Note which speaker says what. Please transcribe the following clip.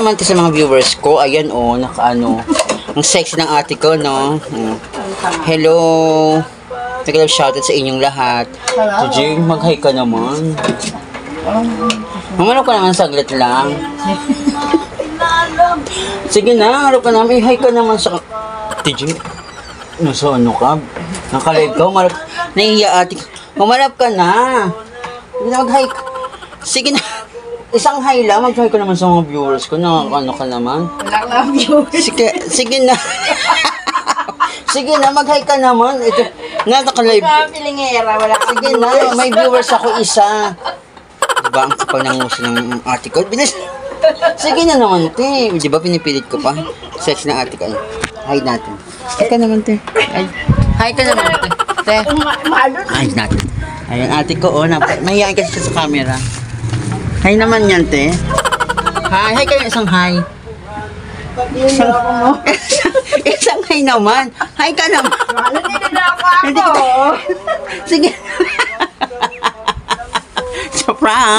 Speaker 1: Naman sa mga viewers ko, ayan oh, nakaano. Ang sexy ng ate ko, no? Hello. Nag-love shoutout sa inyong lahat. Tujing, mag-hi ka naman. Mamalo ka naman saglit lang. Sige na, harap ka naman. Hi ka naman sa... Tujing, nasa ano ka? Nakalive ka, umarap. Nahihiya ate. Umarap ka na. Mag-hi ka. Sige na. Isang hi lang, mag-hi ka naman sa mga viewers ko. Nakakano ka naman.
Speaker 2: Wala lang viewers.
Speaker 1: Sige na. Sige na, mag-hi ka naman. Ito, nakaka-live.
Speaker 2: Pilingera, wala.
Speaker 1: Sige na, may viewers ako isa. Diba, ang kapal ng nguso ng ate ko. Bilis. Sige na naman, te. Diba, pinipilit ko pa. Sex na ate ko. Hi natin. Hi ka naman, te. Hi ka naman, te. Te. Hi natin. Ayun, ate ko, oh. Mahihain kasi siya sa camera. Hi naman yan, te. Hi kayo, isang hi. Isang hi naman. Hi ka naman.
Speaker 2: Hindi na ako.
Speaker 1: Sige. Sa prank.